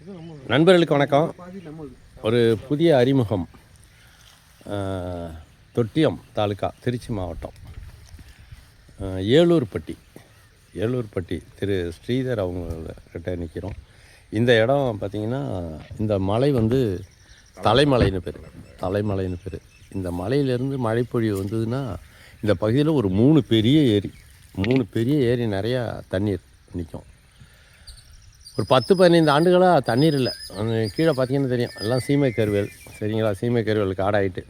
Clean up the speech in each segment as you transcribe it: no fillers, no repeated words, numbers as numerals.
நண்பர்களுக்கு வணக்கம். ஒரு புதிய அறிமுகம். தொட்டியம் தாலுக்கா, திருச்சி மாவட்டம், ஏலூர்பட்டி திரு ஸ்ரீதர் அவங்கக்கிட்ட நிற்கிறோம். இந்த இடம் பார்த்திங்கன்னா, இந்த மலை வந்து தலைமலைன்னு பேர். இந்த மலையிலேருந்து மழைப்பொழிவு வந்ததுன்னா இந்த பகுதியில் ஒரு மூணு பெரிய ஏரி நிறையா தண்ணீர் நிற்கும். ஒரு 10-15 ஆண்டுகளாக தண்ணீர் இல்லை. கீழே பார்த்தீங்கன்னா தெரியும், எல்லாம் சீமை கருவேல். சரிங்களா? சீமை கருவேல் காடாயிட்டு,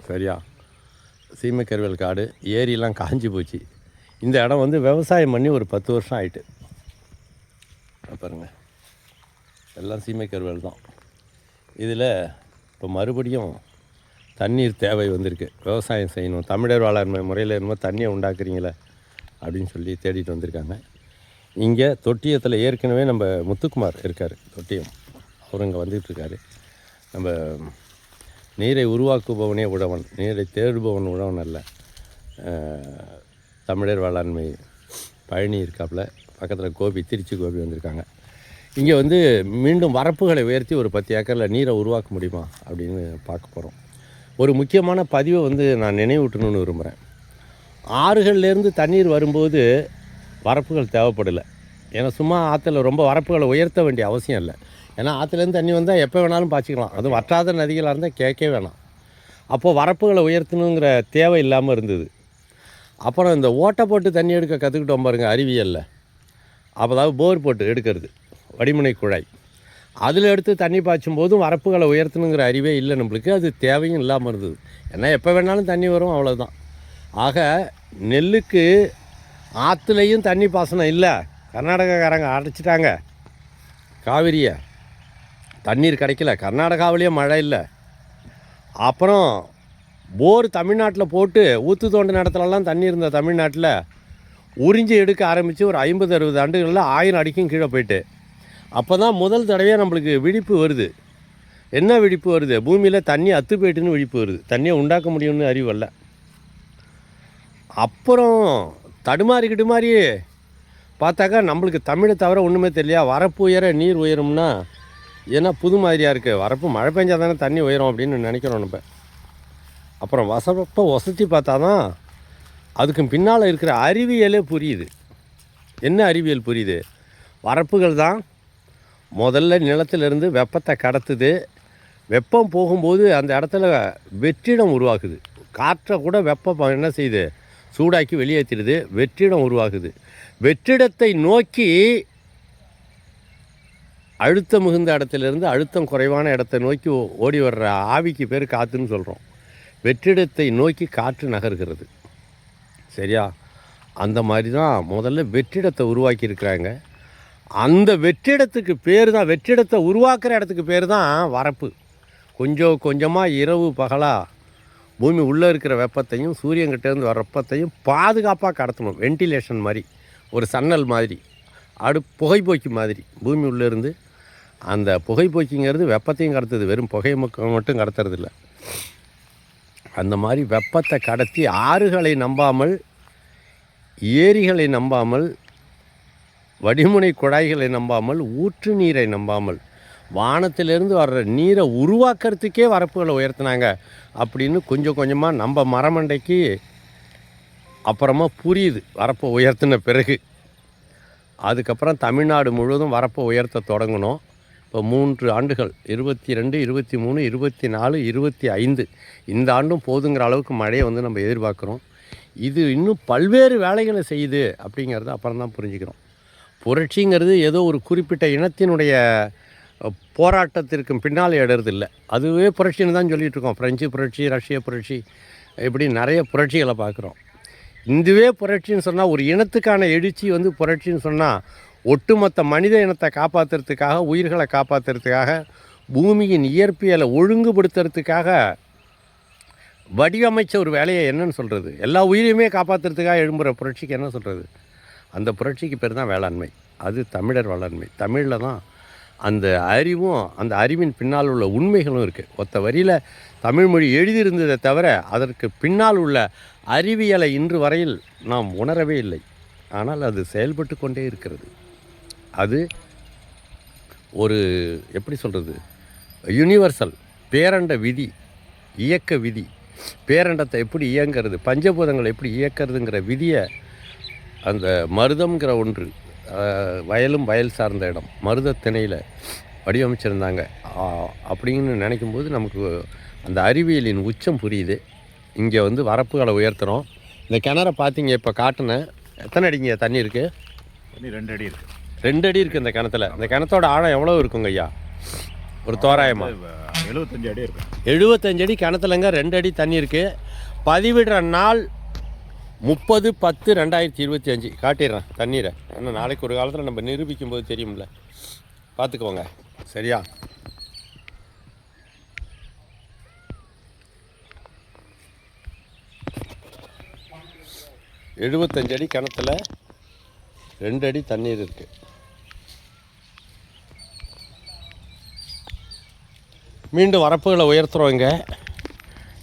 சரியா? சீமை கருவேல் காடு, ஏரியெல்லாம் காஞ்சி போச்சு. இந்த இடம் வந்து விவசாயம் பண்ணி ஒரு 10 வருஷம் ஆகிட்டு. பாருங்கள், எல்லாம் சீமை கருவேல் தான். இதில் இப்போ மறுபடியும் தண்ணீர் தேவை வந்திருக்கு. விவசாயம் செய்யணும், தமிழர் வேளாண்மை முறையில் என்னமோ தண்ணியை உண்டாக்குறீங்களே அப்படின்னு சொல்லி தேடிட்டு வந்திருக்காங்க. இங்கே தொட்டியத்தில் ஏற்கனவே நம்ம முத்துக்குமார் இருக்கார், தொட்டியம். அவர் இங்கே வந்துட்டுருக்காரு. நம்ம நீரை உருவாக்குபவனே உழவன், நீரை தேடுபவன் உழவன் அல்ல. தமிழர் வேளாண்மை பழனி இருக்காப்புல, பக்கத்தில் கோபி, திருச்சி கோபி வந்திருக்காங்க. இங்கே வந்து மீண்டும் வரப்புகளை உயர்த்தி ஒரு 10 ஏக்கரில் நீரை உருவாக்க முடியுமா அப்படின்னு பார்க்க போகிறோம். ஒரு முக்கியமான பதிவை வந்து நான் நினைவூட்டணும்னு விரும்புகிறேன். ஆறுகள்லேருந்து தண்ணீர் வரும்போது வரப்புகள் தேவைப்படலை. ஏன்னா சும்மா ஆற்றுல ரொம்ப வரப்புகளை உயர்த்த வேண்டிய அவசியம் இல்லை. ஏன்னா ஆற்றுலேருந்து தண்ணி வந்தால் எப்போ வேணாலும் பாய்ச்சிக்கலாம். அதுவும் வற்றாத நதிகளாக இருந்தால் கேட்கவே வேணாம். அப்போது வரப்புகளை உயர்த்தணுங்கிற தேவை இல்லாமல் இருந்தது. அப்புறம் இந்த ஓட்டை போட்டு தண்ணி எடுக்க கற்றுக்கிட்டோம் பாருங்கள், அறிவியலில். அப்போதாவது போர் போட்டு எடுக்கிறது, வடிமுனை குழாய். அதில் எடுத்து தண்ணி பாய்ச்சும் போதும் வரப்புகளை உயர்த்தணுங்கிற அறிவே இல்லை நம்மளுக்கு. அது தேவையும் இல்லாமல் இருந்தது. ஏன்னா எப்போ வேணாலும் தண்ணி வரும், அவ்வளோதான். ஆக நெல்லுக்கு ஆற்றுலையும் தண்ணி பாசனம் இல்லை. கர்நாடகாக்காரங்க அடைச்சிட்டாங்க காவிரியை, தண்ணீர் கிடைக்கல. கர்நாடகாவிலேயே மழை இல்லை. அப்புறம் போர் தமிழ்நாட்டில் போட்டு ஊற்று தோண்டு இடத்துலலாம் தண்ணி இருந்த தமிழ்நாட்டில் உறிஞ்சி எடுக்க ஆரம்பித்து ஒரு 50-60 ஆண்டுகளில் 1000 அடிக்கும் கீழே போயிட்டு, அப்போ தான் முதல் தடவையாக நம்மளுக்கு விழிப்பு வருது. என்ன விழிப்பு வருது? பூமியில் தண்ணி அத்து போயிட்டுன்னு விழிப்பு வருது. தண்ணியை உண்டாக்க முடியும்னு அறிவு அல்ல. அப்புறம் தடுமாறி பார்த்தாக்கா நம்மளுக்கு தமிழை தவிர ஒன்றுமே தெரியலையா. வரப்பு உயர நீர் உயரும்னா ஏன்னா புது மாதிரியாக இருக்குது. வரப்பு மழை பெஞ்சால் தானே தண்ணி உயரும் அப்படின்னு நினைக்கிறோம் நம்ம. அப்புறம் வசதி பார்த்தா தான் அதுக்கு பின்னால் இருக்கிற அறிவியலே புரியுது. என்ன அறிவியல் புரியுது? வரப்புகள் தான் முதல்ல நிலத்திலிருந்து வெப்பத்தை கடத்துது. வெப்பம் போகும்போது அந்த இடத்துல வெற்றிடம் உருவாக்குது. காற்றை கூட வெப்பம் என்ன செய்யுது? சூடாக்கி வெளியேற்றிடுது. வெற்றிடம் உருவாகுது. வெற்றிடத்தை நோக்கி அழுத்தம் மிகுந்த இடத்துலேருந்து அழுத்தம் குறைவான இடத்தை நோக்கி ஓடி வர்ற ஆவிக்கு பேர் காற்றுன்னு சொல்கிறோம். வெற்றிடத்தை நோக்கி காற்று நகர்கிறது. சரியா? அந்த மாதிரி தான் முதல்ல வெற்றிடத்தை உருவாக்கியிருக்கிறாங்க. அந்த வெற்றிடத்துக்கு பேர் தான், வெற்றிடத்தை உருவாக்குற இடத்துக்கு பேர் தான் வரப்பு. கொஞ்சம் கொஞ்சமாக இரவு பகலாக பூமி உள்ளே இருக்கிற வெப்பத்தையும் சூரியன்கிட்டேருந்து வர வெப்பத்தையும் பாதுகாப்பாக கடத்தணும். வென்டிலேஷன் மாதிரி, ஒரு சன்னல் மாதிரி, புகைப்போக்கி மாதிரி. பூமி உள்ளேருந்து அந்த புகைப்போக்கிங்கிறது வெப்பத்தையும் கடத்துது, வெறும் புகையை மட்டும் கடத்துறதில்ல. அந்த மாதிரி வெப்பத்தை கடத்தி ஆறுகளை நம்பாமல், ஏரிகளை நம்பாமல், வடிமுனை குழாய்களை நம்பாமல், ஊற்று நீரை நம்பாமல், வானத்திலிருந்து வர்ற நீரை உருவாக்குறதுக்கே வரப்புகளை உயர்த்தினாங்க அப்படின்னு கொஞ்சம் கொஞ்சமாக நம்ம மரமண்டைக்கு அப்புறமா புரியுது. வரப்பை உயர்த்தின பிறகு அதுக்கப்புறம் தமிழ்நாடு முழுவதும் வரப்பை உயர்த்த தொடங்கணும். இப்போ 3 ஆண்டுகள், 22, 23, 24, 25, இந்த ஆண்டும் போதுங்கிற அளவுக்கு மழையை வந்து நம்ம எதிர்பார்க்குறோம். இது இன்னும் பல்வேறு வேலைகளை செய்யுது அப்படிங்கிறத அப்புறம் தான் புரிஞ்சுக்கிறோம். புரட்சிங்கிறது ஏதோ ஒரு குறிப்பிட்ட இனத்தினுடைய போராட்டத்திற்கு பின்னால் இடறது இல்லை. அதுவே புரட்சின்னு தான் சொல்லிகிட்டு இருக்கோம். பிரெஞ்சு புரட்சி, ரஷ்ய புரட்சி, இப்படி நிறைய புரட்சிகளை பார்க்குறோம். இதுவே புரட்சின்னு சொன்னால், ஒரு இனத்துக்கான எழுச்சி வந்து புரட்சின்னு சொன்னால், ஒட்டுமொத்த மனித இனத்தை காப்பாற்றுறதுக்காக, உயிர்களை காப்பாற்றுறதுக்காக, பூமியின் இயற்பியலை ஒழுங்குபடுத்துறதுக்காக வடிவமைச்ச ஒரு வேலையை என்னன்னு சொல்கிறது? எல்லா உயிரையுமே காப்பாற்றுறதுக்காக எழும்புகிற புரட்சிக்கு என்ன சொல்கிறது? அந்த புரட்சிக்கு பேர் தான் வேளாண்மை. அது தமிழர் வேளாண்மை. தமிழில் தான் அந்த அறிவும் அந்த அறிவின் பின்னால் உள்ள உண்மைகளும் இருக்குது. ஒத்த வரியில் தமிழ்மொழி எழுதியிருந்ததை தவிர அதற்கு பின்னால் உள்ள அறிவியலை இன்று வரையில் நாம் உணரவே இல்லை. ஆனால் அது செயல்பட்டு கொண்டே இருக்கிறது. அது ஒரு எப்படி சொல்கிறது, யுனிவர்சல் பேரண்ட விதி, இயக்க விதி. பேரண்டத்தை எப்படி இயங்கிறது, பஞ்சபூதங்களை எப்படி இயக்கிறதுங்கிற விதியை அந்த மருதம்ங்கிற ஒன்று, வயலும் வயல் சார்ந்த இடம், மருத திணையில் வடிவமைச்சிருந்தாங்க. அப்படின்னு நினைக்கும்போது நமக்கு அந்த அறிவியலின் உச்சம் புரியுது. இங்கே வந்து வரப்புகளை உயர்த்துகிறோம். இந்த கிணறை பார்த்தீங்க, இப்போ காட்டினேன். எத்தனை அடிங்க தண்ணி இருக்குது? தண்ணி 2 அடி இருக்குது. 2 அடி இருக்குது இந்த கிணத்துல. இந்த கிணத்தோட ஆழம் எவ்வளோ இருக்குங்க ஐயா? ஒரு தோராயமாக 75 அடி இருக்கு. 75 அடி கிணத்துலங்க 2 அடி தண்ணி இருக்குது. பதிவிடுற நாள் 30/10/2025 காட்டிடுறேன் தண்ணீரை. ஏன்னா நாளைக்கு ஒரு காலத்தில் நம்ம நிரூபிக்கும் போது தெரியும்ல, பார்த்துக்கோங்க. சரியா? எழுபத்தஞ்சு அடி கிணத்துல 2 அடி தண்ணீர் இருக்குது. மீண்டும் வரப்புகளை உயர்த்துகிறோம். இங்கே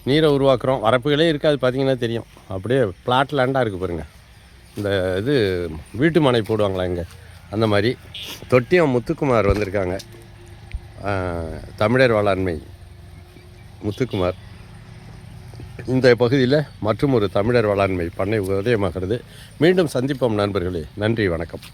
நீரை உருவாக்குறோம். வரப்புகளே இருக்காது, பார்த்தீங்கன்னா தெரியும். அப்படியே பிளாட் லேண்டாக இருக்குது பாருங்கள். இந்த இது வீட்டு மனை போடுவாங்களா இங்கே, அந்த மாதிரி. தொட்டியம் முத்துக்குமார் வந்திருக்காங்க, தமிழர் வேளாண்மை முத்துக்குமார். இந்த பகுதியில் மற்றும் ஒரு தமிழர் வேளாண்மை பண்ணை உதயமாகிறது. மீண்டும் சந்திப்போம் நண்பர்களே. நன்றி, வணக்கம்.